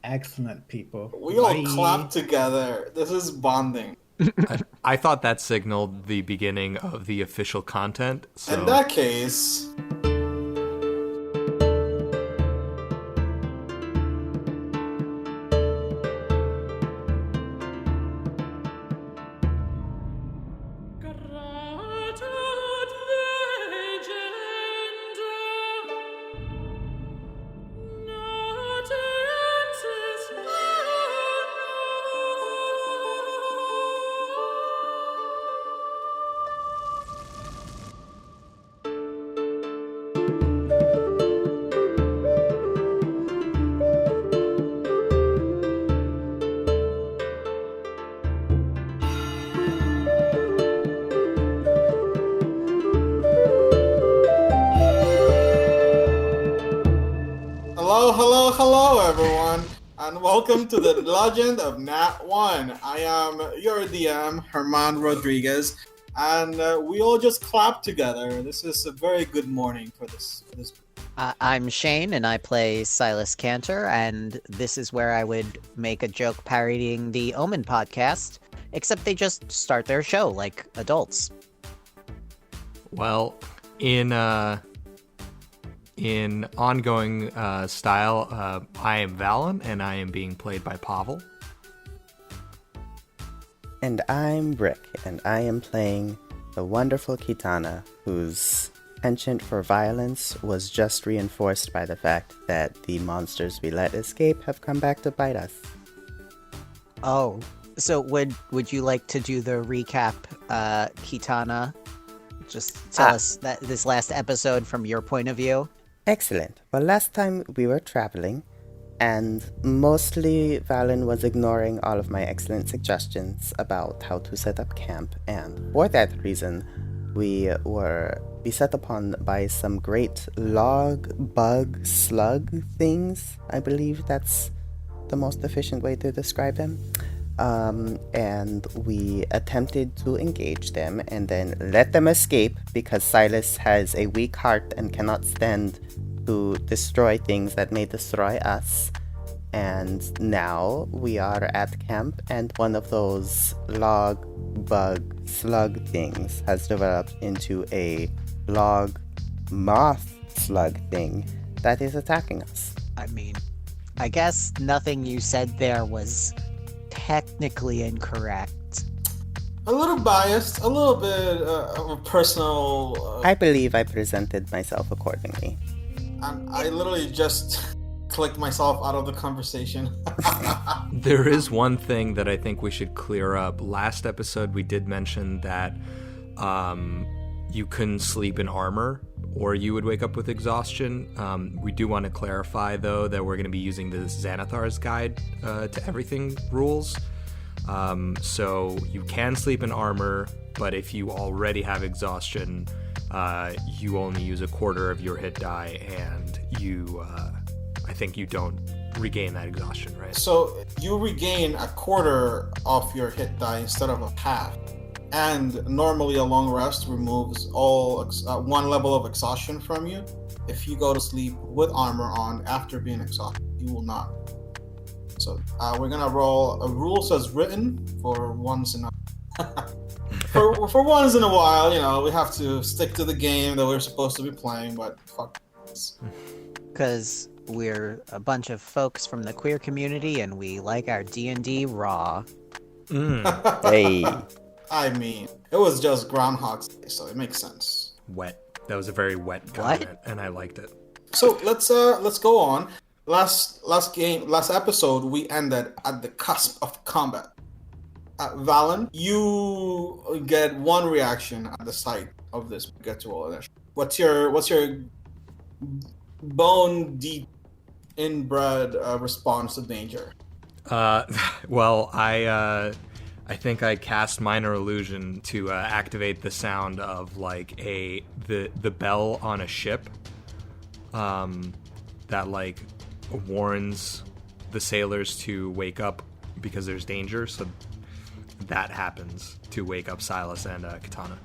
Excellent, people. We all Bye. clap together. This is bonding. I thought that signaled the beginning of the official content. So In that case, hello, everyone, and welcome to the Legend of Nat 1. I am your DM, Germán Rodriguez, and we all just clap together. This is a very good morning for this. I'm Shane, and I play Sylas Cantor, and this is where I would make a joke parodying the Omen podcast, except they just start their show like adults. well, in ongoing style, I am Valen, and I am being played by Pavel. And I'm Rick, and I am playing the wonderful Quitana, whose penchant for violence was just reinforced by the fact that the monsters we let escape have come back to bite us. Oh, so would you like to do the recap, Quitana? Just tell us that this last episode from your point of view. Excellent. Well, last time we were traveling, and mostly Valen was ignoring all of my excellent suggestions about how to set up camp, and for that reason, we were beset upon by some great log, bug, slug things. I believe that's the most efficient way to describe them. And we attempted to engage them and then let them escape because Sylas has a weak heart and cannot stand to destroy things that may destroy us. And now we are at camp, and one of those log, bug, slug things has developed into a log, moth, slug thing that is attacking us. I mean, I guess nothing you said there was technically incorrect. A little biased, a little bit of a personal... I believe I presented myself accordingly. and I literally just clicked myself out of the conversation. There is one thing that I think we should clear up. Last episode, we did mention that you couldn't sleep in armor, or you would wake up with exhaustion. We do want to clarify, though, that we're going to be using the Xanathar's Guide to Everything rules. So you can sleep in armor, but if you already have exhaustion, you only use a quarter of your hit die, and I think you don't regain that exhaustion, right? So you regain a quarter of your hit die instead of a half. And normally a long rest removes all one level of exhaustion from you. If you go to sleep with armor on after being exhausted, you will not. So we're gonna roll a rules as written for once in a for once in a while. You know, we have to stick to the game that we're supposed to be playing. But fuck this. Because we're a bunch of folks from the queer community, and we like our D&D raw. Hey. I mean, it was just Groundhog's Day, so it makes sense. Wet. That was a very wet comment, and I liked it. So let's go on. Last episode, we ended at the cusp of combat. Valen, you get one reaction at the sight of this ritual initiative. What's your bone deep inbred response to danger? Well, I think I cast Minor Illusion to activate the sound of like the bell on a ship that like warns the sailors to wake up because there's danger. So that happens to wake up Sylas and Quitana.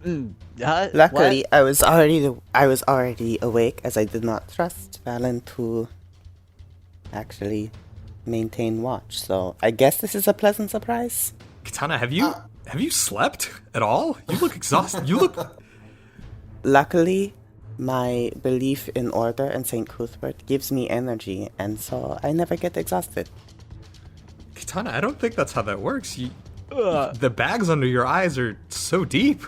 Luckily, What? I was already awake, as I did not trust Valen to actually maintain watch. So I guess this is a pleasant surprise. Quitana, have you slept at all? You look exhausted. You look. Luckily, my belief in order and St. Cuthbert gives me energy, and so I never get exhausted. Quitana, I don't think that's how that works. The bags under your eyes are so deep.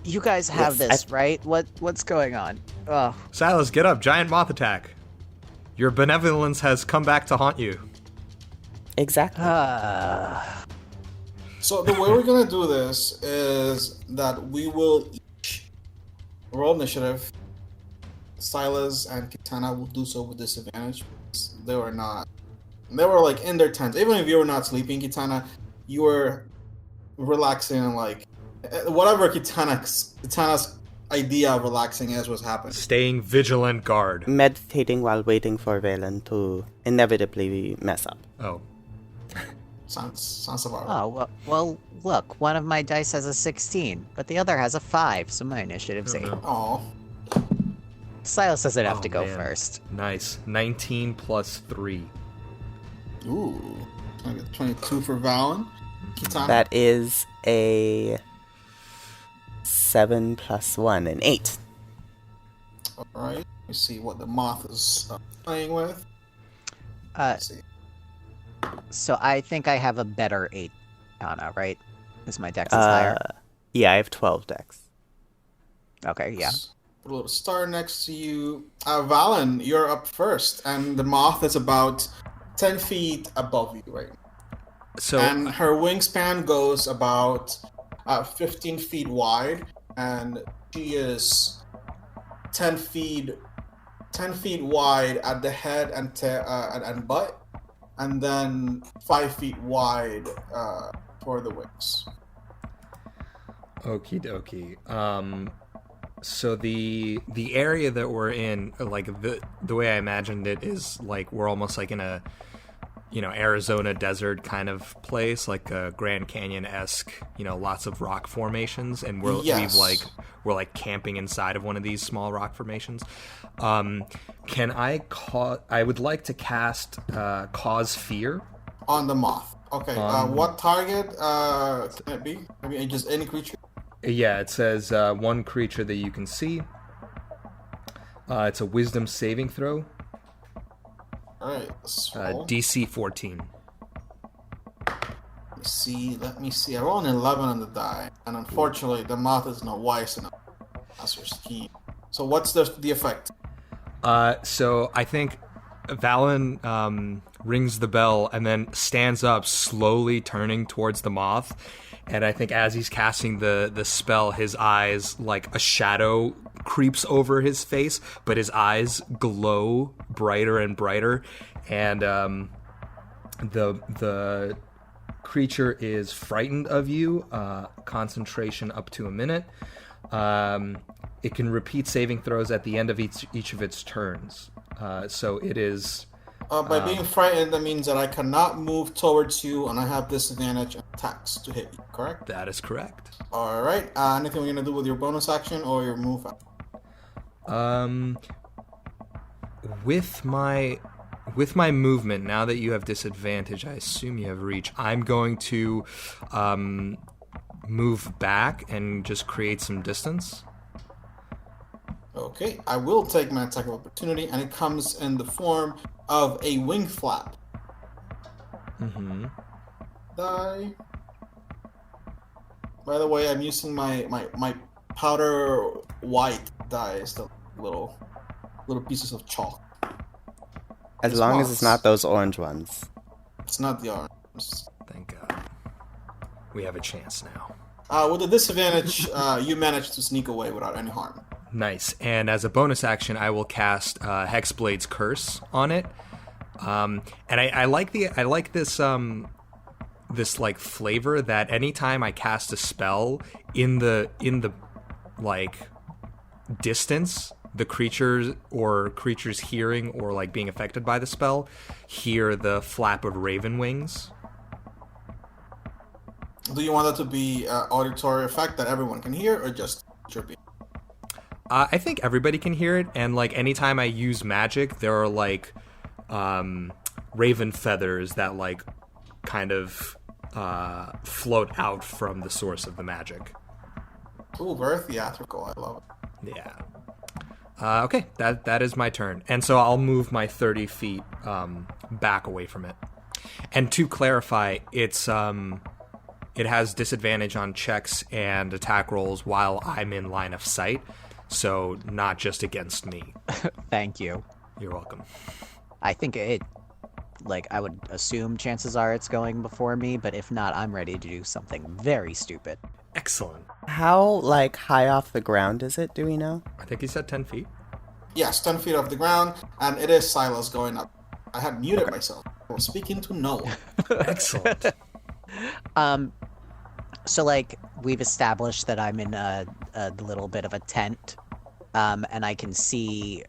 You guys have Yes, this, right? What's going on? Oh, Sylas, get up. Giant moth attack. Your benevolence has come back to haunt you. Exactly. So the way we're gonna do this is that we will each roll initiative. Sylas and Quitana will do so with disadvantage. They were like in their tents. Even if you were not sleeping, Quitana, you were relaxing and like whatever Quitana's idea of relaxing is was happening. Staying vigilant guard. Meditating while waiting for Valen to inevitably mess up. Oh. Sounds about right. oh, well, look, one of my dice has a 16, but the other has a 5, so my initiative's 8. no. Oh, Silas doesn't have Oh, to go man. first. Nice. 19 plus 3. ooh, 22 for Valen. Quitana. That is a 7 plus 1, an 8. All right. Let me see what the moth is playing with. Let's see. So I think I have a better 8, Anna, right? Because my dex is higher. Yeah, I have 12 decks. Okay, yeah. Put a little star next to you. Valen, you're up first, and the moth is about 10 feet above you right now. So And her wingspan goes about 15 feet wide, and she is 10 feet wide at the head and butt, and then 5 feet wide for the wings. okie dokie. So the area that we're in, like the way I imagined it is like we're almost like in a Arizona desert kind of place, like a Grand Canyon-esque, lots of rock formations, and Yes. we're like camping inside of one of these small rock formations. Can I would like to cast Cause Fear. On the moth. Okay, what target can it be? Maybe just any creature? Yeah, it says one creature that you can see. It's a Wisdom saving throw. Alright, let's roll. DC 14. Let me see. I rolled an 11 on the die, and unfortunately, the moth is not wise enough. That's her scheme. So what's the effect? So I think Valen rings the bell and then stands up, slowly turning towards the moth. And I think as he's casting the spell, his eyes, like a shadow creeps over his face, but his eyes glow brighter and brighter. And the creature is frightened of you. Concentration up to a minute. It can repeat saving throws at the end of each of its turns. So it is... By being frightened, that means that I cannot move towards you, and I have disadvantage on attacks to hit you, correct? That is correct. Alright, anything we're going to do with your bonus action or your move? With my movement, now that you have disadvantage, I assume you have reach, I'm going to move back and just create some distance. Okay, I will take my attack of opportunity, and it comes in the form of a wing flap. Mm-hmm. Die. By the way, I'm using my powder white dice, the little pieces of chalk. As It's long as moths. it's not those orange ones. It's not the arms. Thank God. We have a chance now. With the disadvantage, you managed to sneak away without any harm. Nice. And as a bonus action, I will cast Hexblade's Curse on it. And I like this this like flavor that anytime I cast a spell in the like distance, the creatures hearing or like being affected by the spell hear the flap of raven wings. Do you want that to be an auditory effect that everyone can hear, or just chirping? I think everybody can hear it, and like anytime I use magic, there are like raven feathers that like kind of float out from the source of the magic. Ooh, very theatrical. I love it. Yeah. Okay, that is my turn, and so I'll move my 30 feet back away from it. And to clarify, it has disadvantage on checks and attack rolls while I'm in line of sight, so not just against me. Thank you. You're welcome. I think I would assume chances are it's going before me, but if not, I'm ready to do something very stupid. Excellent. How, high off the ground is it, do we know? I think he said 10 feet. Yes, 10 feet off the ground, and it is Sylas going up. I had muted myself. I was speaking to no one. Excellent. So, we've established that I'm in a little bit of a tent, and I can see,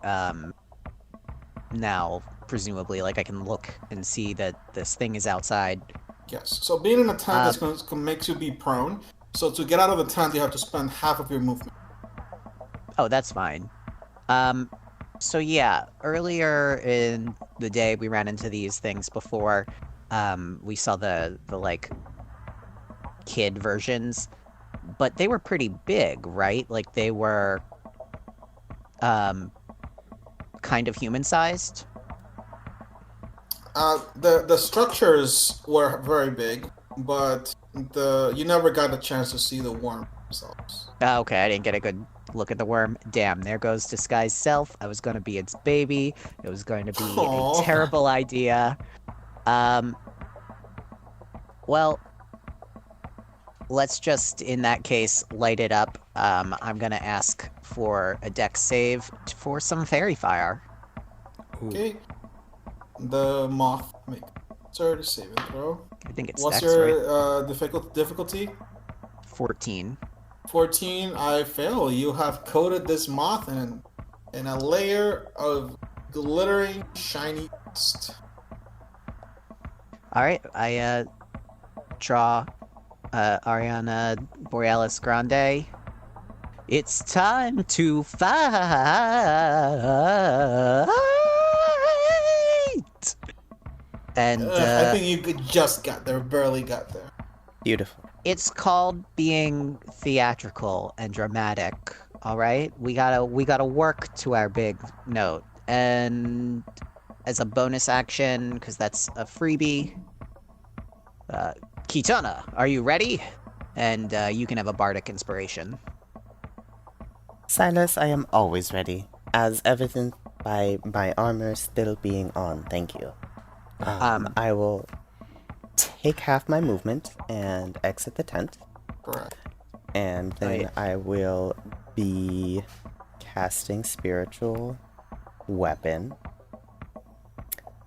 now, presumably, I can look and see that this thing is outside. Yes, so being in a tent is going to make you be prone, so to get out of the tent, you have to spend half of your movement. Oh, that's fine. So yeah, earlier in the day, we ran into these things before. We saw the kid versions, but they were pretty big, right? They were kind of human-sized. The structures were very big, but you never got a chance to see the worm themselves. Okay, I didn't get a good look at the worm. Damn, there goes disguised self. I was going to be its baby. It was going to be Aww. a terrible idea. Well, let's just, in that case, light it up. I'm going to ask for a dex save for some fairy fire. Okay. The moth make a saving throw. I think it's What's dex, right? your difficulty? 14. 14. I fail. You have coated this moth in a layer of glittering, shiny dust. All right, I draw Ariana Borealis Grande. It's time to fight! And I think you just got there, barely got there. Beautiful. it's called being theatrical and dramatic. All right, we gotta work to our big note, and as a bonus action, because that's a freebie. Quitana, are you ready? And you can have a bardic inspiration. Sylas, I am always ready, as evidenced by my armor still being on. Thank you. I will take half my movement and exit the tent. Correct. And then I will be casting Spiritual Weapon.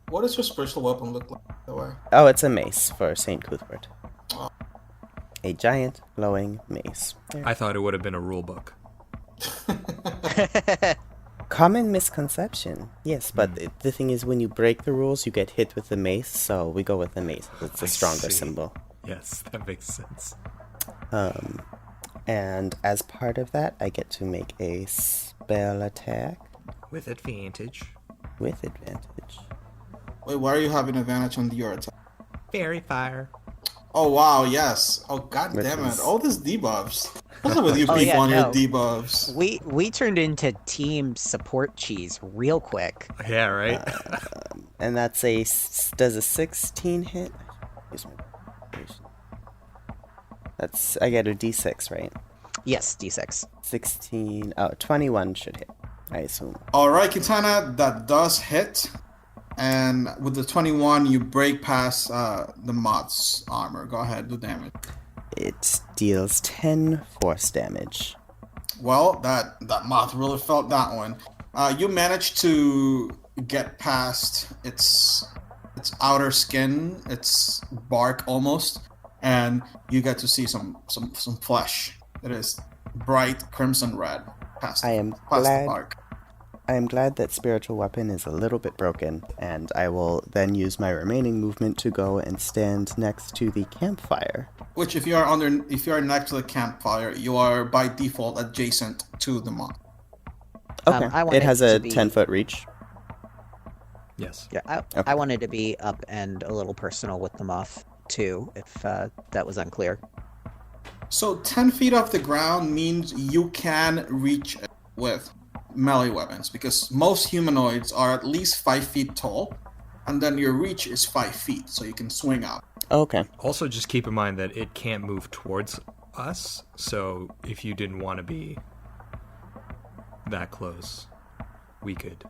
What does your spiritual weapon look like, by the way? Oh, it's a mace for St. Cuthbert. Oh. A giant glowing mace. I thought it would have been a rule book. Common misconception. Yes, but the thing is, when you break the rules, you get hit with the mace, so we go with the mace. It's a stronger symbol. Yes, that makes sense. And as part of that, I get to make a spell attack With advantage. with advantage. Wait, why are you having advantage on your attack? Fairy fire. Oh, wow, yes. Oh, god Which damn it. is- All these debuffs. What's up with you Oh, people yeah, on no. your debuffs? We turned into team support cheese real quick. Yeah, right? And that's does a 16 hit? Use my calculation. I get a d6, right? Yes, d6. 16, 21 should hit, I assume. Alright, Quitana, that does hit. And with the 21, you break past the Moth's armor. Go ahead, do damage. It deals 10 force damage. Well, that Moth really felt that one. You managed to get past its outer skin, its bark almost, and you get to see some flesh. It is bright crimson red past I am the glad. bark. I am glad that spiritual weapon is a little bit broken, and I will then use my remaining movement to go and stand next to the campfire. Which, if you are next to the campfire, you are by default adjacent to the moth. Okay, it has a 10-foot reach. Yes. Yeah, I wanted to be up and a little personal with the moth, too, if that was unclear. So 10 feet off the ground means you can reach it with melee weapons, because most humanoids are at least 5 feet tall, and then your reach is 5 feet, so you can swing up. Okay. Also, just keep in mind that it can't move towards us, so if you didn't want to be that close, we could,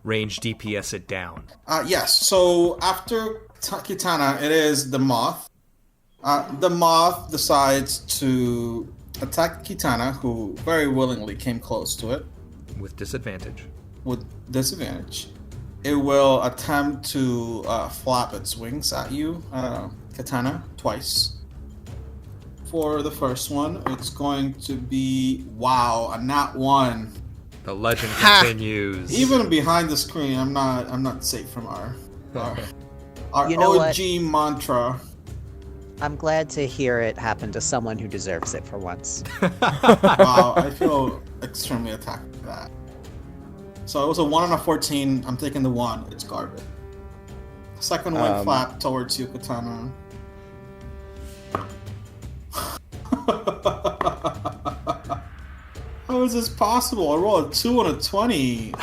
range DPS it down. Yes, so after Quitana, it is the Moth. The Moth decides to attack Quitana, who very willingly came close to it. With disadvantage. It will attempt to flap its wings at you, Quitana, twice. For the first one, it's going to be, a nat 1. The legend continues. Even behind the screen, I'm not safe from our You know OG mantra. I'm glad to hear it happen to someone who deserves it for once. Wow, I feel extremely attacked by that. So it was a 1 and a 14. I'm taking the 1. It's garbage. Second one flap towards you, Quitana. How is this possible? I rolled a 2 and a 20.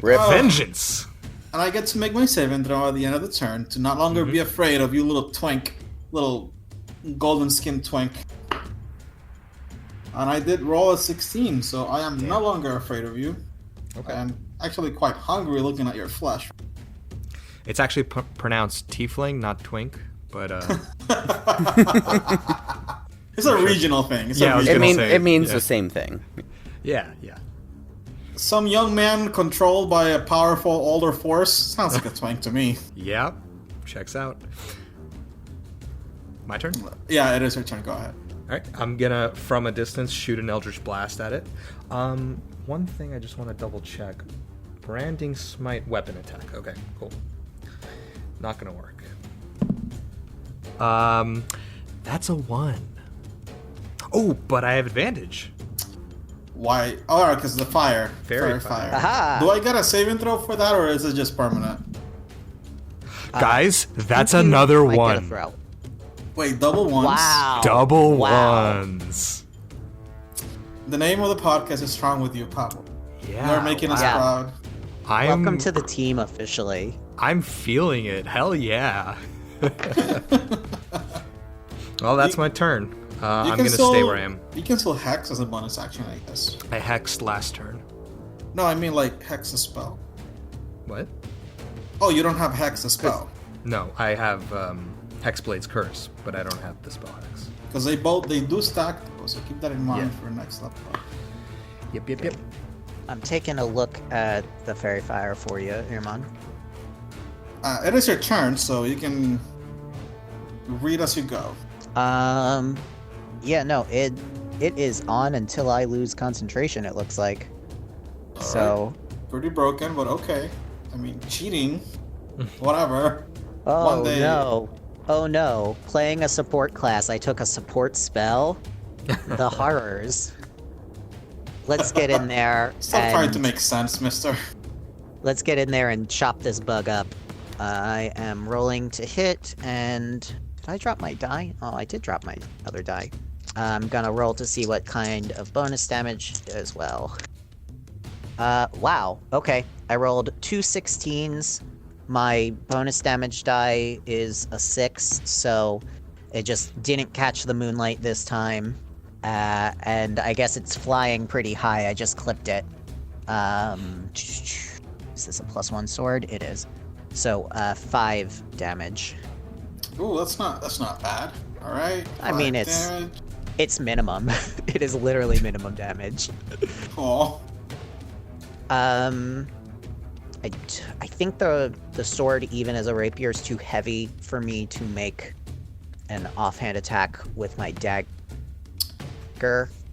Rip. Vengeance! And I get to make my saving throw at the end of the turn to not longer be afraid of you little golden skinned twink. And I did roll a 16, so I am no longer afraid of you. Okay. I'm actually quite hungry looking at your flesh. It's actually pronounced tiefling, not twink, but It's a regional thing. It means the same thing. Yeah. Some young man controlled by a powerful older force. Sounds like a twink to me. Yep. Checks out. My turn? Yeah, it is your turn. Go ahead. Alright, I'm gonna, from a distance, shoot an Eldritch Blast at it. One thing I just want to double check. Branding Smite weapon attack. Okay, cool. Not gonna work. That's a 1. Oh, but I have advantage. Why? Oh, because of the fire. Fairy fire. Aha! Do I get a saving throw for that, or is it just permanent? Guys, that's another Might get a 1. throw. Wait, double ones? Wow. Double Wow. 1s. The name of the podcast is Strong With You, Pavel. Yeah. You're making us wow. proud. Welcome to the team officially. I'm feeling it. Hell yeah. Well, that's my turn. I'm going to stay where I am. You can still hex as a bonus action, I guess. I hexed last turn. No, I mean like hex a spell. What? Oh, you don't have hex a spell. No, I have Hexblade's Curse, but I don't have the spell hex. Because they do stack, so keep that in mind for next level. Yep. I'm taking a look at the fairy fire for you, Germán. It is your turn, so you can read as you go. Yeah, no, it is on until I lose concentration, it looks like. All so... right. Pretty broken, but okay. I mean, cheating. Whatever. Oh, no. Oh, no. Playing a support class, I took a support spell. The horrors. Let's get in there. Stop trying to make sense, mister. Let's get in there and chop this bug up. I am rolling to hit, and... Did I drop my die? Oh, I did drop my other die. I'm gonna roll to see what kind of bonus damage as well. Wow. Okay. I rolled 2 16s. My bonus damage die is a 6, so it just didn't catch the moonlight this time. And I guess it's flying pretty high. I just clipped it. Is this a +1 sword? It is. So, 5 damage. Ooh, that's not bad. All right. I mean, it's minimum. It is literally minimum damage. Oh. I think the sword, even as a rapier, is too heavy for me to make an offhand attack with my dagger.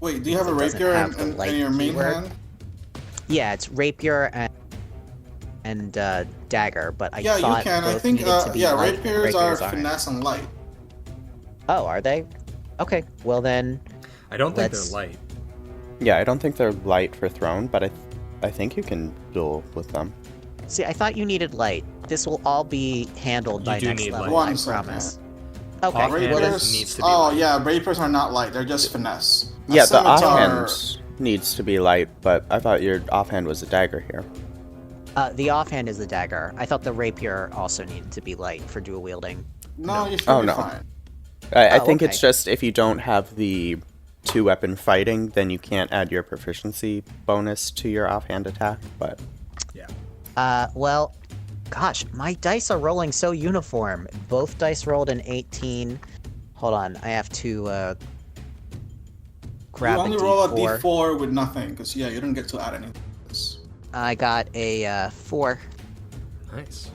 Wait, do you have a It doesn't rapier have the in light your main keyword. hand? Yeah, it's rapier and dagger, but I Yeah, thought you can. I both think, needed to be light, and rapiers are aren't. finesse and light. Oh, are they? Okay, well then, I don't think Let's- they're light. Yeah, I don't think they're light for thrown, but I think you can duel with them. see, I thought you needed light. This will all be handled You by do next need level, light. One I second. promise. Okay, Offhand well then, needs to be Oh light. yeah, rapiers are not light. They're just finesse. A Yeah, the scimitar- offhand needs to be light, but I thought your offhand was a dagger here. the offhand is the dagger. I thought the rapier also needed to be light for dual wielding. No, you should Oh, be no. fine. I Oh, think okay. it's just if you don't have the 2-weapon fighting, then you can't add your proficiency bonus to your offhand attack, but Yeah. Well, gosh, my dice are rolling so uniform. Both dice rolled an 18. Hold on, I have to grab You only a roll a D4. d4 with nothing, because yeah, you don't get to add anything. I got a 4. Nice.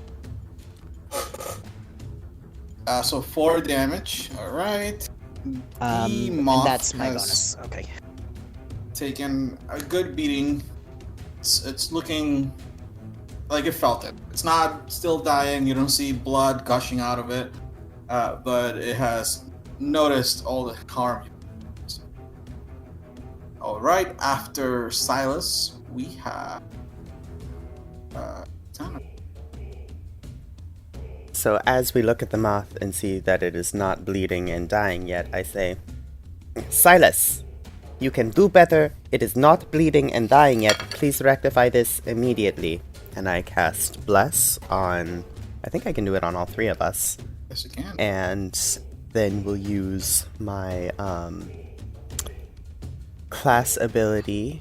So 4 damage. All right. The And moth that's my has bonus. Okay. taken a good beating. It's looking like it felt it. It's not still dying. You don't see blood gushing out of it, but it has noticed all the harm. All right. After Sylas, we have Quitana. So as we look at the moth and see that it is not bleeding and dying yet, I say, Sylas, you can do better. It is not bleeding and dying yet. Please rectify this immediately. And I cast Bless on, I think I can do it on all 3 of us. Yes, you can. And then we'll use my class ability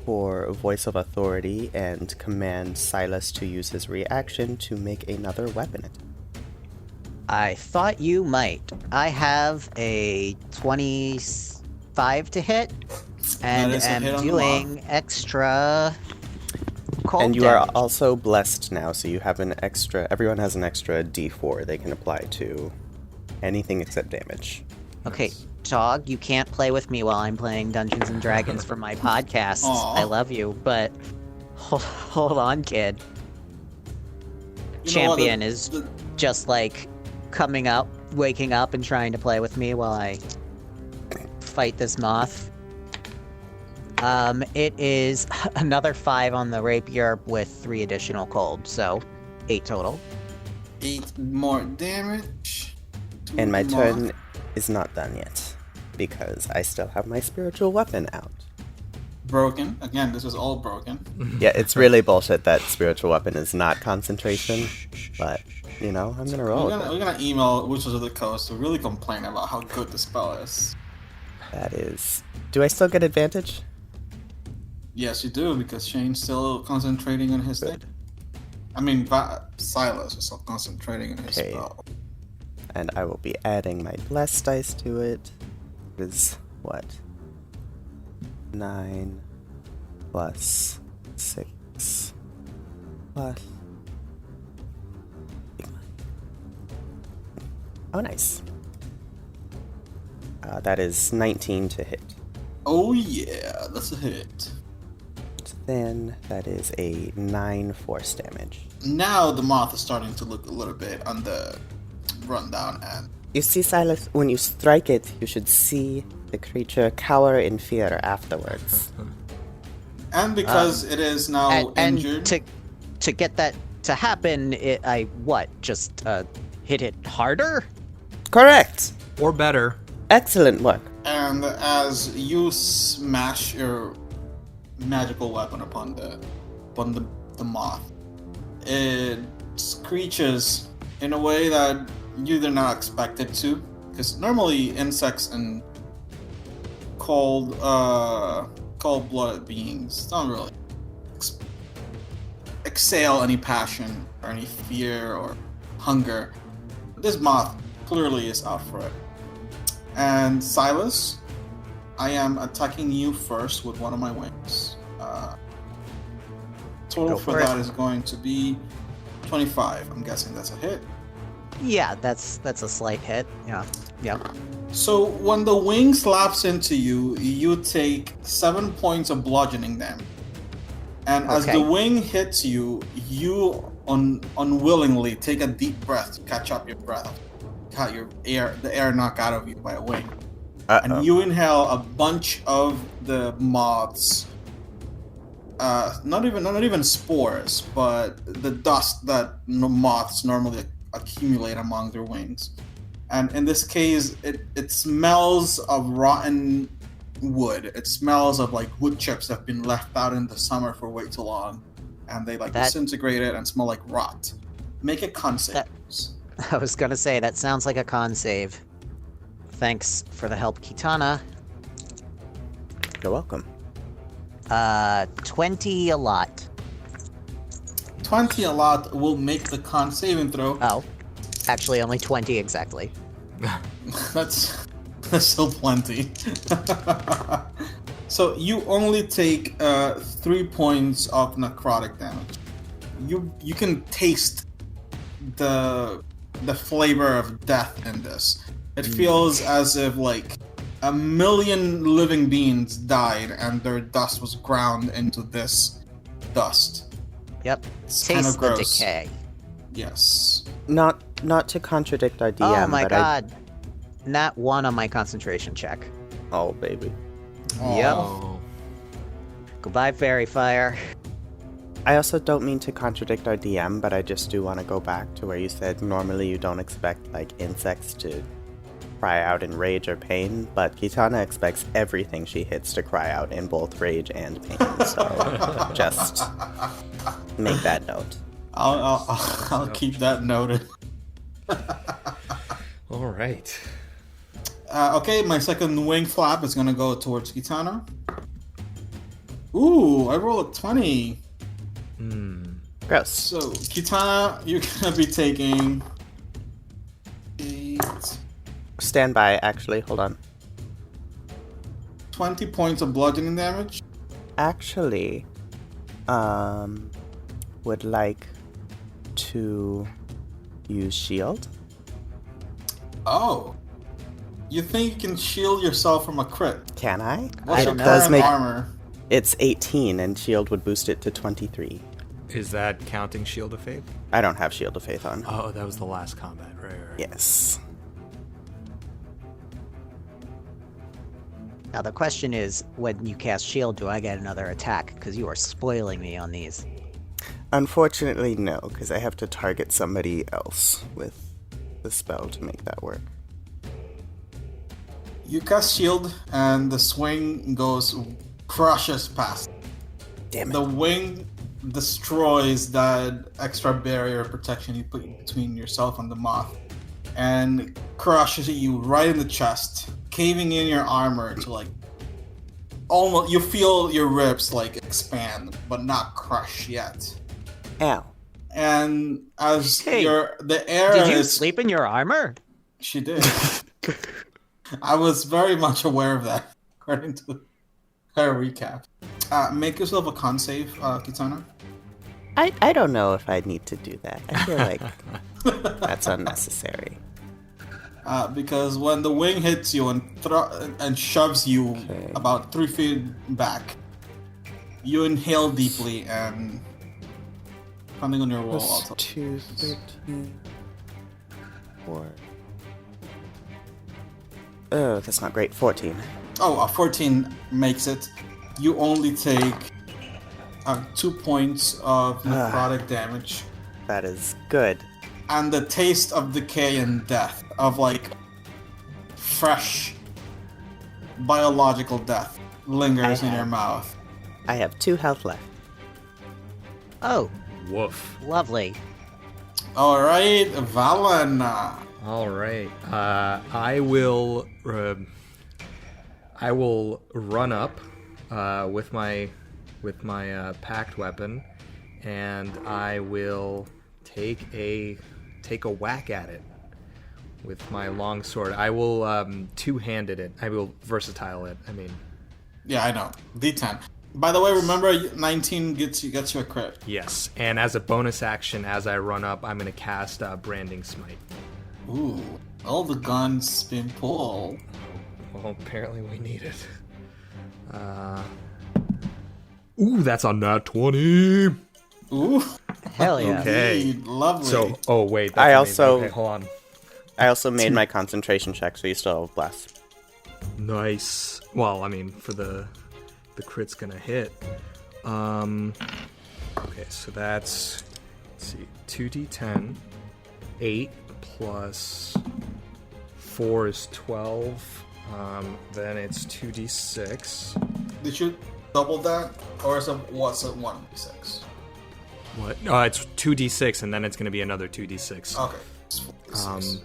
for Voice of Authority and command Sylas to use his reaction to make another weapon attack. I thought you might. I have a 25 to hit, and That is a am hit on the doing extra cold And you are damage. also blessed now, so you have an extra. Everyone has an extra D4 they can apply to anything except damage. Okay, dog, you can't play with me while I'm playing Dungeons and Dragons for my podcasts. Aw. I love you, but hold on, kid. You know what, Champion is just like coming up, waking up, and trying to play with me while I fight this moth. It is another 5 on the rapier with 3 additional cold, so 8 total. 8 more damage. to And my the turn moth. is not done yet, because I still have my spiritual weapon out. Broken. Again, this is all broken. Yeah, it's really bullshit that spiritual weapon is not concentration, but, you know, I'm gonna roll with We're gonna email Wizards of the Coast to really complain about how good the spell is. it. That is... Do I still get advantage? Yes, you do, because Shane's still concentrating on his thing. I mean, Sylas is still concentrating on his Okay. spell. And I will be adding my blessed dice to it. It is, what? 9 plus 6 plus... Oh, nice. That is 19 to hit. Oh yeah, that's a hit. Then that is a 9 force damage. Now the moth is starting to look a little bit on the rundown end. You see, Sylas, when you strike it, you should see the creature cower in fear afterwards. And because it is now And injured, to get that to happen, just hit it harder? Correct! Or better. Excellent work. and as you smash your magical weapon upon the moth, it screeches in a way that you did not expect it to, because normally insects and cold-blooded beings don't really exhale any passion or any fear or hunger. This moth clearly is out for it. And Sylas, I am attacking you first with one of my wings. Total Go for for that it. is going to be 25. I'm guessing that's a hit. Yeah, that's a slight hit. Yeah. Yep. So when the wing slaps into you, you take 7 points of bludgeoning damage. And as the wing hits you, you unwillingly take a deep breath to catch up your breath. Got the air knocked out of you by a wing. And you inhale a bunch of the moths. Not even spores, but the dust that moths normally accumulate among their wings. And in this case, it smells of rotten wood. It smells of like wood chips that have been left out in the summer for way too long, and they disintegrated and smell like rot. Make a con save. I was gonna say that sounds like a con save. Thanks for the help, Quitana. You're welcome. 20 a lot. 20 a lot will make the con saving throw. Oh, actually only 20 exactly. That's still plenty. So you only take 3 points of necrotic damage. You can taste the flavor of death in this. It feels as if like 1 million living beings died and their dust was ground into this dust. Yep. It's Taste kind of the gross. decay. Yes. Not to contradict our DM, Oh my but god. Nat 1 on my concentration check. Oh, baby. Yep. Oh. Goodbye, fairy fire. I also don't mean to contradict our DM, but I just do want to go back to where you said normally you don't expect, like, insects to cry out in rage or pain, but Quitana expects everything she hits to cry out in both rage and pain, so just make that note. I'll keep that noted. All right. Okay, my second wing flap is gonna go towards Quitana. Ooh, I rolled a 20. Gross. So, Quitana, you're gonna be taking 8, Stand by, actually, hold on. 20 points of bludgeoning damage. Actually, would like to use shield. Oh. You think you can shield yourself from a crit? Can I? What's your don't know. current armor? It's 18, and shield would boost it to 23. Is that counting Shield of Faith? I don't have Shield of Faith on. Oh, that was the last combat. Right. Yes. Now the question is, when you cast shield, do I get another attack? Because you are spoiling me on these. Unfortunately, no, because I have to target somebody else with the spell to make that work. You cast shield, and the swing crushes past. Damn it. The wing destroys that extra barrier of protection you put between yourself and the moth, and crushes you right in the chest, caving in your armor to like almost. You feel your ribs like expand, but not crush yet. Ow. And as Hey, the air Did you is, sleep in your armor? she did. I was very much aware of that, according to her recap. Make yourself a con save, Quitana. I don't know if I need to do that. I feel like that's unnecessary. Because when the wing hits you and shoves you about 3 feet back, you inhale deeply and, depending on your roll, Plus 2, 13, 4. Oh, that's not great. 14. Oh, a 14 makes it. You only take 2 points of necrotic damage. That is good. And the taste of decay and death, of like fresh biological death, lingers in your mouth. I have 2 health left. Oh, Woof. lovely. Alright, Valen. All right. I will run up with my packed weapon, and I will take a whack at it with my long sword. I will two-handed it. I will versatile it. I mean, Yeah, I know. D10. By the way, remember 19 gets you a crit. yes. And as a bonus action, as I run up, I'm going to cast Branding Smite. Ooh. All the guns been pulled. Well, apparently we need it. Ooh, that's on nat 20. Ooh. Hell yeah. Okay. Indeed. Lovely. So, oh wait, that's I amazing. also- Okay, hold on. I also made my concentration check, so you still have bless. Nice. Well, I mean, for the crit's gonna hit. Okay, so that's, let's see, 2d10, 8 plus 4 is 12. Then it's 2d6. Did you double that, or is it what's it 1d6? What? It's 2d6, and then it's gonna be another 2d6. Okay. It's 4d6.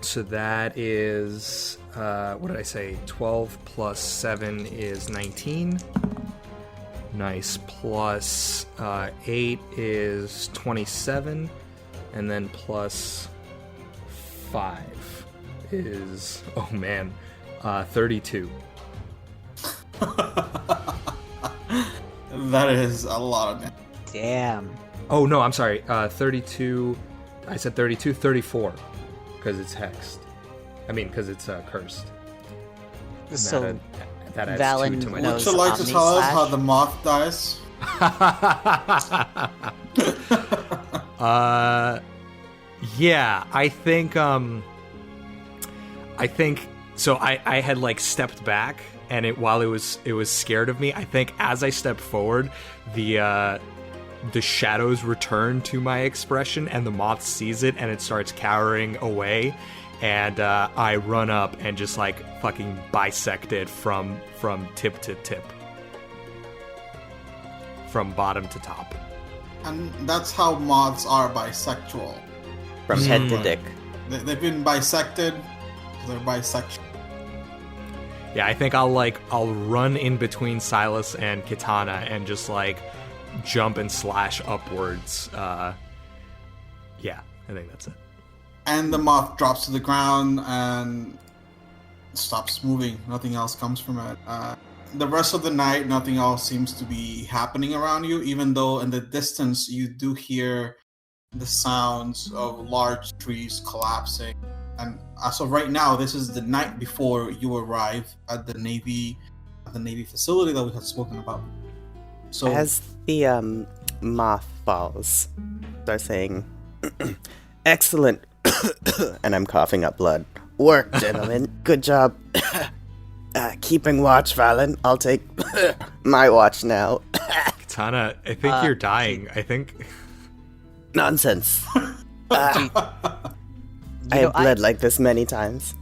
So that is, what did I say? 12 plus 7 is 19. Nice. Plus 8 is 27. And then plus 5 is, oh man, 32. That is a lot of damage. Damn. Oh no, I'm sorry. 32. I said 32, 34. Because it's hexed. I mean, because it's cursed. And So that adds Valen 2 to my knows- Would you like to Omni tell us slash? how the moth dies? Yeah, I think so I had like stepped back, and while it was scared of me, I think as I stepped forward, the shadows return to my expression, and the moth sees it, and it starts cowering away, and I run up and just like fucking bisect it from tip to tip, from bottom to top. And that's how moths are bisexual. From head to dick. They've been bisected. They're bisexual. Yeah, I think I'll run in between Sylas and Quitana and just like jump and slash upwards. Yeah, I think that's it. And the moth drops to the ground and stops moving. Nothing else comes from it. The rest of the night, nothing else seems to be happening around you, even though in the distance you do hear the sounds of large trees collapsing. And as of right now, this is the night before you arrive at the Navy facility that we had spoken about. So As the moth falls, they're saying, "Excellent," and I'm coughing up blood. "Work, gentlemen. Good job. Keeping watch, Valen. I'll take my watch now." Quitana, I think you're dying. I think. Nonsense. You I know, have bled like this many times.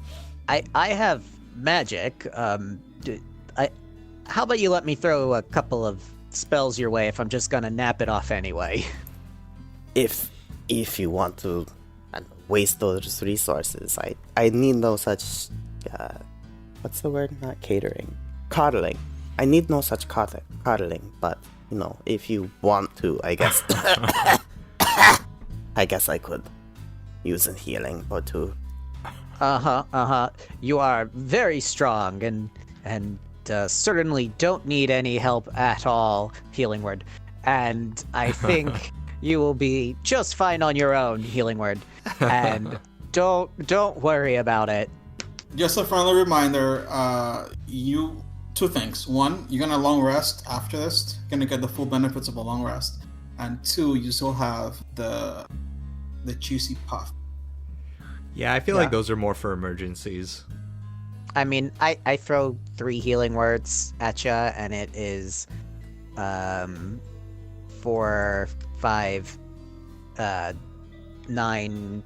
I have magic. How about you let me throw a couple of spells your way if I'm just gonna nap it off anyway? If you want to waste those resources, I need no such what's the word? Not catering. Coddling. I need no such coddling, but you know, if you want to, I guess I guess I could use a healing or two. You are very strong and certainly don't need any help at all, healing word. And I think you will be just fine on your own, healing word. And don't worry about it. just a friendly reminder, two things. One, you're gonna long rest after this. You're gonna get the full benefits of a long rest. And two, you still have the juicy puff. Yeah, I feel like those are more for emergencies. I mean, I throw 3 healing words at you, and it is 4, 5, 9,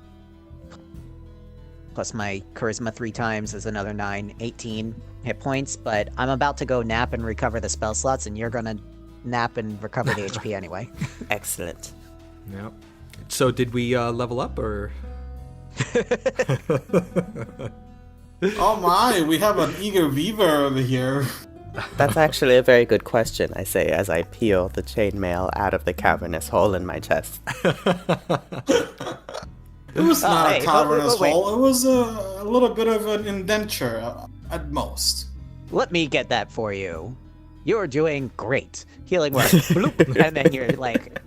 plus my charisma 3 times is another 9, 18 hit points. But I'm about to go nap and recover the spell slots, and you're gonna nap and recover the HP anyway. Excellent. Yep. So did we level up or? Oh my, we have an eager beaver over here. That's actually a very good question, I say, as I peel the chainmail out of the cavernous hole in my chest. It was not hey, a cavernous wait. hole. It was a little bit of an indenture at most. Let me get that for you. You're doing great. Healing word. Bloop, and then your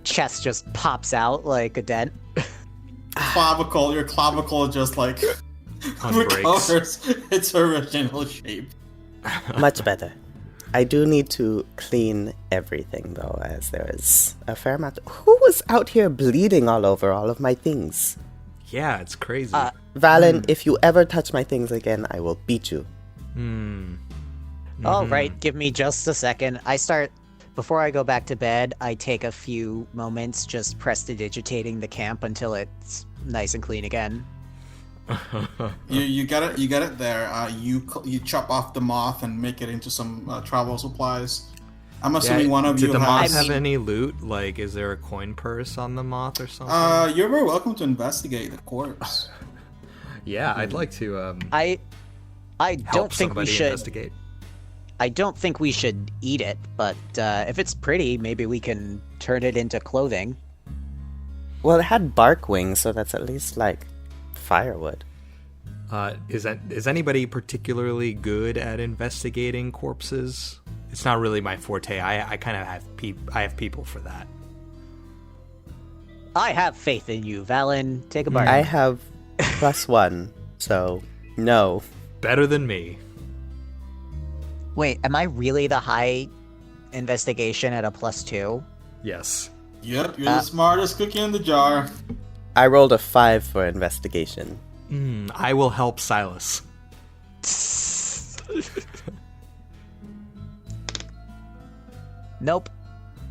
chest just pops out like a dent. Your clavicle just unbreaks. recovers its original shape. Much better. I do need to clean everything, though, as there is a fair amount. Who was out here bleeding all over all of my things? Yeah, it's crazy. Valen, if you ever touch my things again, I will beat you. All right, give me just a second. Before I go back to bed, I take a few moments just prestidigitating the camp until it's nice and clean again. You get it there. You chop off the moth and make it into some travel supplies. I'm assuming one of you Did the moth has. have any loot? Like, is there a coin purse on the moth or something? You're very welcome to investigate the corpse. Yeah, I'd like to. I help don't think we somebody should. investigate. I don't think we should eat it, but if it's pretty, maybe we can turn it into clothing. Well, it had bark wings, so that's at least, like, firewood. Is anybody particularly good at investigating corpses? It's not really my forte. I kind of have people for that. I have faith in you, Valen. Take a bite. I have +1, so no. Better than me. Wait, am I really the high investigation at a +2? Yes. Yep, you're the smartest cookie in the jar. I rolled a 5 for investigation. I will help Sylas. Nope.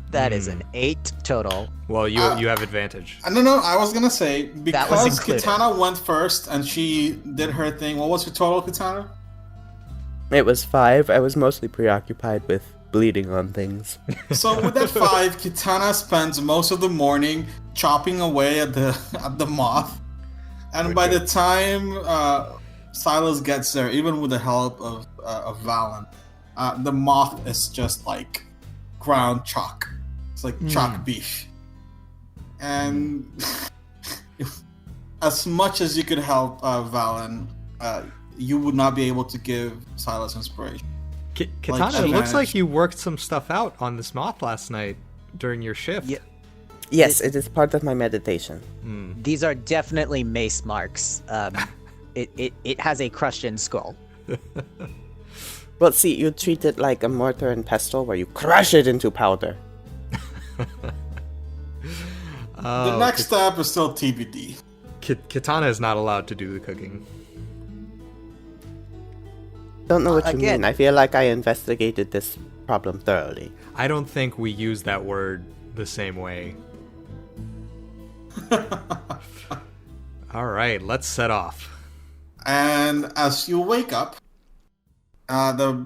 That is an 8 total. Well, you have advantage. No, I was gonna say, That was because included. Quitana went first and she did her thing. What was your total, Quitana? It was 5. I was mostly preoccupied with bleeding on things. So with that 5, Quitana spends most of the morning chopping away at the moth, and by the time Sylas gets there, even with the help of Valen, the moth is just like ground chalk. It's like chalk beef, and as much as you could help Valen, you would not be able to give Sylas inspiration. Quitana, it looks like you worked some stuff out on this moth last night during your shift. Yeah. Yes, it is part of my meditation. These are definitely mace marks. It has a crushed-in skull. Well, see, you treat it like a mortar and pestle where you crush it into powder. The next step is still TBD. Quitana is not allowed to do the cooking. Don't know what you Again. mean. I feel like I investigated this problem thoroughly. I don't think we use that word the same way. All right, let's set off. And as you wake up, the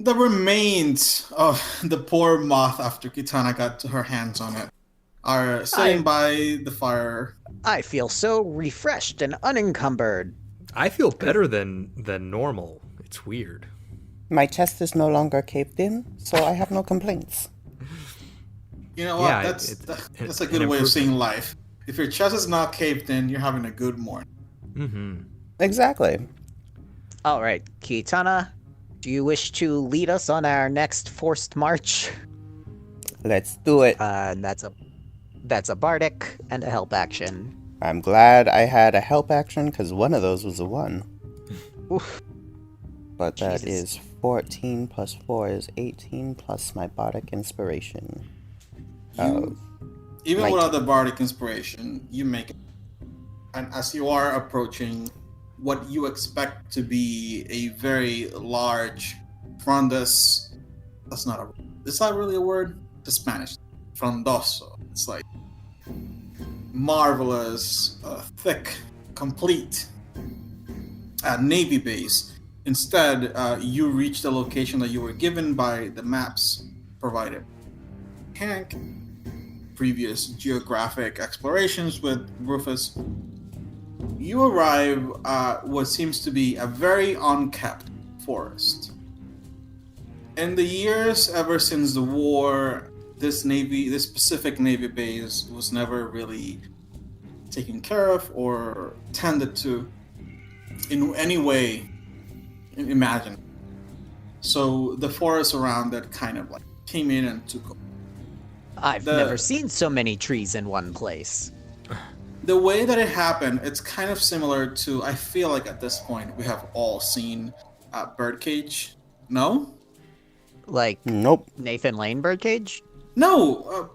remains of the poor moth after Quitana got her hands on it are sitting by the fire. I feel so refreshed and unencumbered. I feel better than normal. It's weird. My chest is no longer caved in, so I have no complaints. You know what? Yeah, that's a an good way of seeing improvement. life. If your chest is not caved in, you're having a good morning. Mm-hmm. Exactly. All right, Quitana, do you wish to lead us on our next forced march? Let's do it. And that's a bardic and a help action. I'm glad I had a help action because one of those was a 1. Oof. But that Jesus. is 14 plus 4 is 18 plus my bardic inspiration. Even 19. without the bardic inspiration, you make it. And as you are approaching what you expect to be a very large frondus, is that really a word? The Spanish. Frondoso. It's like marvelous, thick, complete navy base. Instead, you reach the location that you were given by the maps provided. Hank, previous geographic explorations with Rufus, you arrive at what seems to be a very unkept forest. In the years ever since the war, this specific navy base was never really taken care of or tended to in any way imagined. So the forest around it kind of like came in and took over. I've never seen so many trees in one place. The way that it happened, it's kind of similar to. I feel like at this point we have all seen Birdcage. No, Like Nope. Nathan Lane Birdcage? no,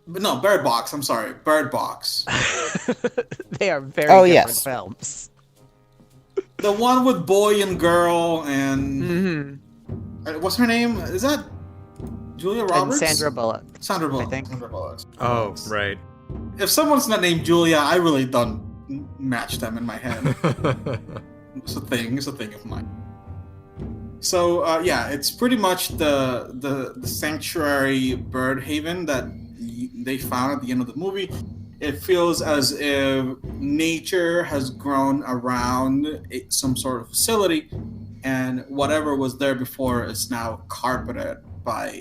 no. Bird Box. I'm sorry, Bird Box. They are very Oh, different yes. films. The one with boy and girl and Mm-hmm. what's her name? Is that Julia And Roberts? Sandra Bullock. Sandra Bullock. I think. Sandra Bullock. Oh, right. If someone's not named Julia, I really don't match them in my head. It's a thing. It's a thing of mine. So yeah, it's pretty much the sanctuary bird haven that they found at the end of the movie. It feels as if nature has grown around some sort of facility, and whatever was there before is now carpeted by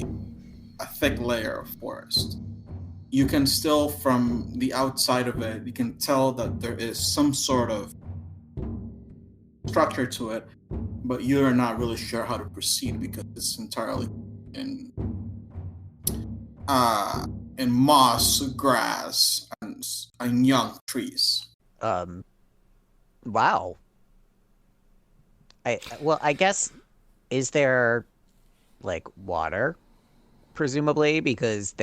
a thick layer of forest. You can still, from the outside of it, you can tell that there is some sort of structure to it, but you're not really sure how to proceed because it's entirely in moss, grass, and young trees. Wow. I guess, is there like water, presumably, because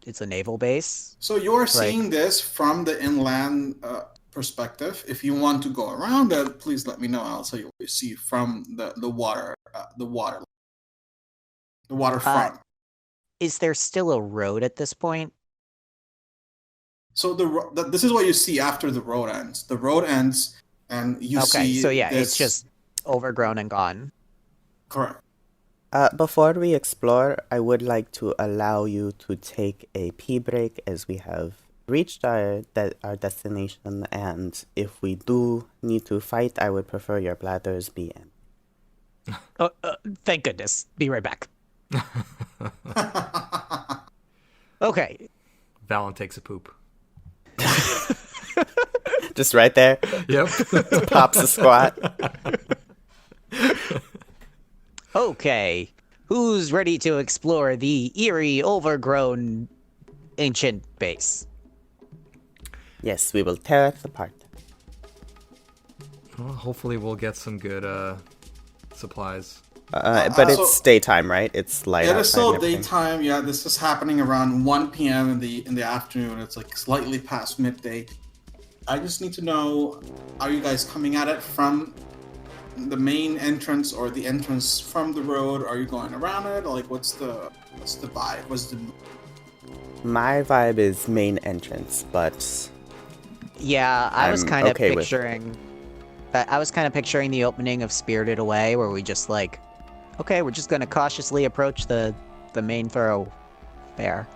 it's a naval base? So you're seeing this from the inland perspective. If you want to go around it, please let me know. I'll tell you what you see from the waterfront. Is there still a road at this point? So this is what you see after the road ends. The road ends, and you see. Okay, so yeah, this... it's just overgrown and gone. Correct. Before we explore, I would like to allow you to take a pee break as we have reached our destination, and if we do need to fight, I would prefer your bladders be in. Thank goodness. Be right back. Okay. Valen takes a poop. Just right there. Yep. Pops a squat. Okay. Who's ready to explore the eerie, overgrown, ancient base? Yes, we will tear it apart. Well, hopefully we'll get some good supplies. But it's daytime, right? It's light. Yeah, it's outside still and everything. daytime. Yeah, this is happening around 1 p.m. in the afternoon. It's like slightly past midday. I just need to know: are you guys coming at it from the main entrance or the entrance from the road? Are you going around it? Like, what's the vibe? What's the... My vibe is main entrance, but Yeah, I was I'm kind of okay with- picturing. I was kind of picturing the opening of Spirited Away, where we just like, okay, we're just gonna cautiously approach the main thoroughfare.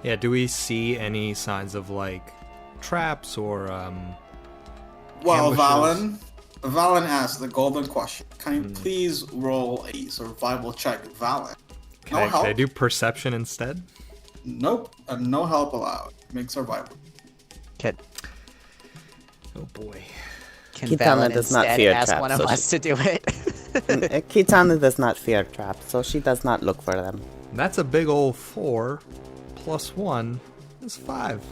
Yeah, do we see any signs of like traps or Well, ambushes? Valen asked the golden question. Can you please roll a survival check, Valen? Can No help. I do perception instead? Nope, no help allowed. Make survival. Can Oh boy. Quitana Valen does not instead fear ask traps, one of so us to do it? Quitana does not fear traps, so she does not look for them. That's a big old 4 plus 1 is 5.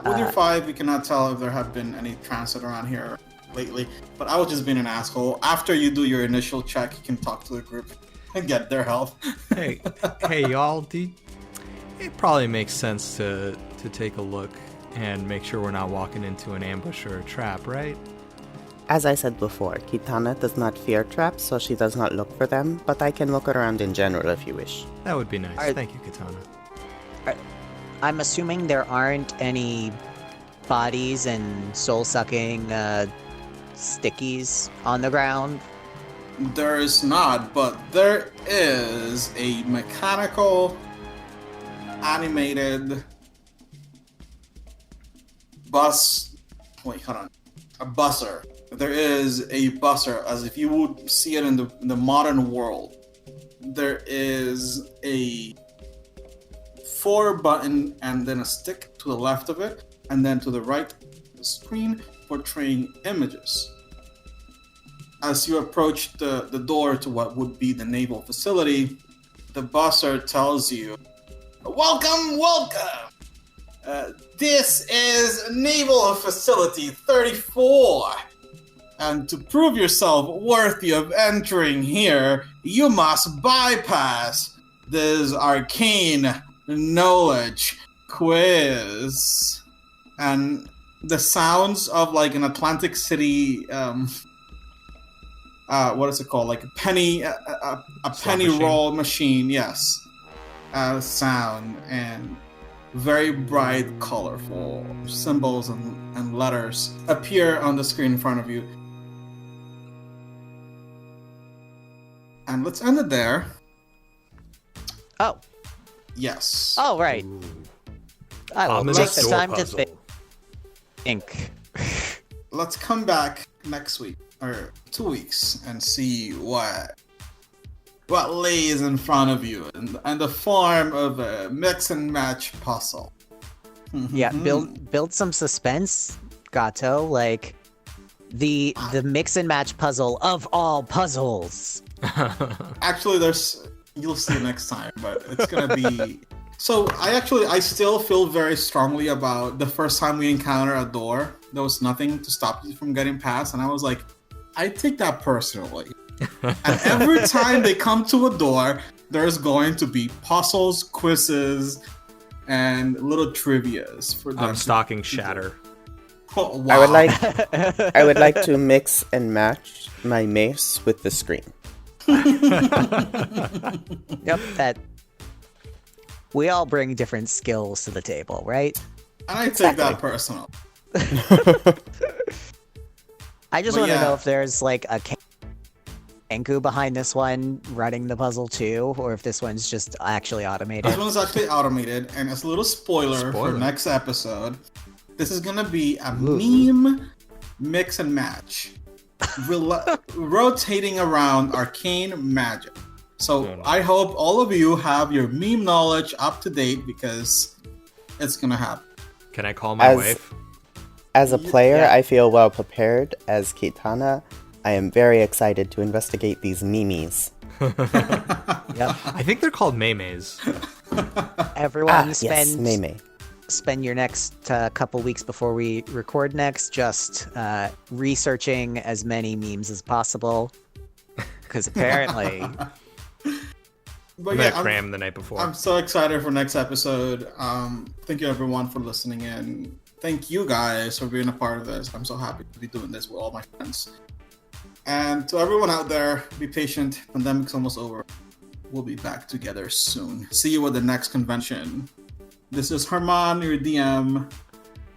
With your 5, we cannot tell if there have been any transit around here lately, but I was just being an asshole. After you do your initial check, you can talk to the group and get their help. Hey, y'all, it probably makes sense to take a look and make sure we're not walking into an ambush or a trap, right? As I said before, Quitana does not fear traps, so she does not look for them, but I can look around in general if you wish. That would be nice. Are- Thank you, Quitana. I'm assuming there aren't any bodies and soul-sucking stickies on the ground. There is not, but there is a mechanical, animated bus. Wait, hold on. A busser. There is a busser, as if you would see it in the modern world. There is a 4-button and then a stick to the left of it, and then to the right, the screen portraying images. As you approach the door to what would be the naval facility, the busser tells you, "Welcome, welcome! This is Naval Facility 34. And to prove yourself worthy of entering here, you must bypass this arcane knowledge quiz. And the sounds of like an Atlantic City, what is it called? Like a penny machine. roll machine, yes. Sound and very bright, colorful symbols and letters appear on the screen in front of you. And let's end it there. Oh. Yes. Oh, right. I will Ominous take the door time puzzle. to think. Let's come back next week or 2 weeks and see what lays in front of you in the form of a mix and match puzzle. Yeah, build some suspense, Gato. Like the mix and match puzzle of all puzzles. Actually, you'll see next time, but it's gonna be. So I still feel very strongly about the first time we encounter a door. There was nothing to stop you from getting past, and I was like, I take that personally. And every time they come to a door, there's going to be puzzles, quizzes, and little trivias for them. I'm stalking Shatter. Oh, wow. I would like to mix and match my mace with the screen. Yep, that we all bring different skills to the table, right? And I take that personal. I just But want to yeah. know if there's like a Kenku behind this one running the puzzle too, or if this one's just actually automated. This one's actually automated, and it's a little spoiler for next episode. This is gonna be a meme mix and match, rotating around arcane magic. So I hope all of you have your meme knowledge up to date because it's gonna happen. Can I call my wife? As a player, Yeah. I feel well prepared. As Quitana, I am very excited to investigate these memes. Yep. I think they're called Maymays. Everyone Yes, Meme. spend your next couple weeks before we record next just researching as many memes as possible, because apparently But I'm yeah, gonna cram the night before. I'm so excited for next episode. Thank you everyone for listening in. Thank you guys for being a part of this. I'm so happy to be doing this with all my friends. And to everyone out there, be patient. Pandemic's almost over. We'll be back together soon. See you at the next convention. This is Germán, your DM,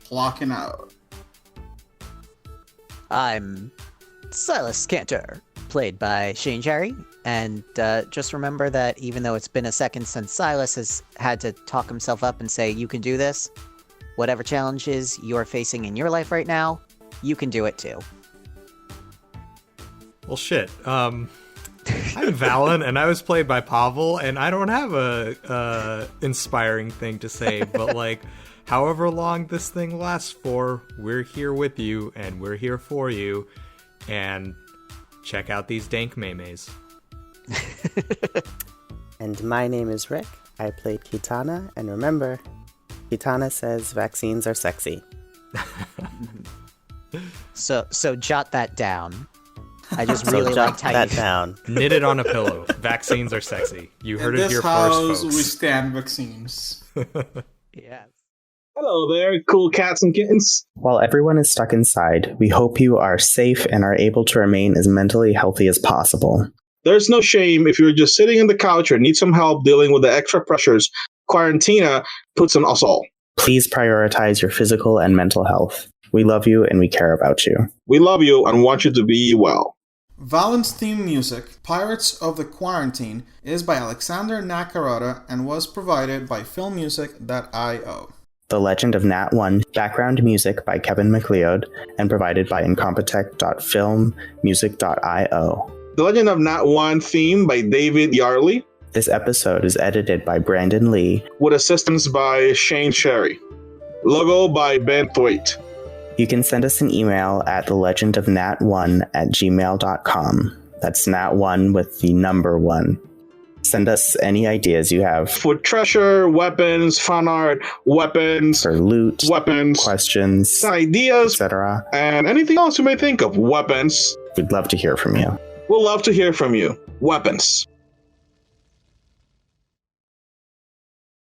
clocking out. I'm Sylas Cantor, played by Shane Cherry, and just remember that even though it's been a second since Sylas has had to talk himself up and say, you can do this, whatever challenges you're facing in your life right now, you can do it too. Well, shit. I'm Valen, and I was played by Pavel, and I don't have a inspiring thing to say, but like, however long this thing lasts for, we're here with you, and we're here for you, and check out these dank maymays. And my name is Rick. I played Quitana, and remember, Quitana says vaccines are sexy. So jot that down. I just So really jot liked how that you down. Knit it on a pillow. Vaccines are sexy. You heard In it this here house, first, we folks. stand vaccines. Yes. Hello there, cool cats and kittens. While everyone is stuck inside, we hope you are safe and are able to remain as mentally healthy as possible. There's no shame if you're just sitting on the couch or need some help dealing with the extra pressures Quarantina puts on us all. Please prioritize your physical and mental health. We love you and we care about you. We love you and want you to be well. Valen's theme music, Pirates of the Quarantine, is by Alexander Nakarada and was provided by filmmusic.io. The Legend of Nat 1, background music by Kevin MacLeod and provided by incompetech.filmmusic.io. The Legend of Nat 1 theme by David Yarley, This episode is edited by Brandon Lee. with assistance by Shane Cherry. Logo by Ben Thwaite. You can send us an email at thelegendofnat1@gmail.com. That's Nat1 with the number 1. Send us any ideas you have For treasure, weapons, fan art, weapons, for loot, weapons, questions, ideas, etc. and anything else you may think of. Weapons. We'd love to hear from you. We'll love to hear from you. Weapons.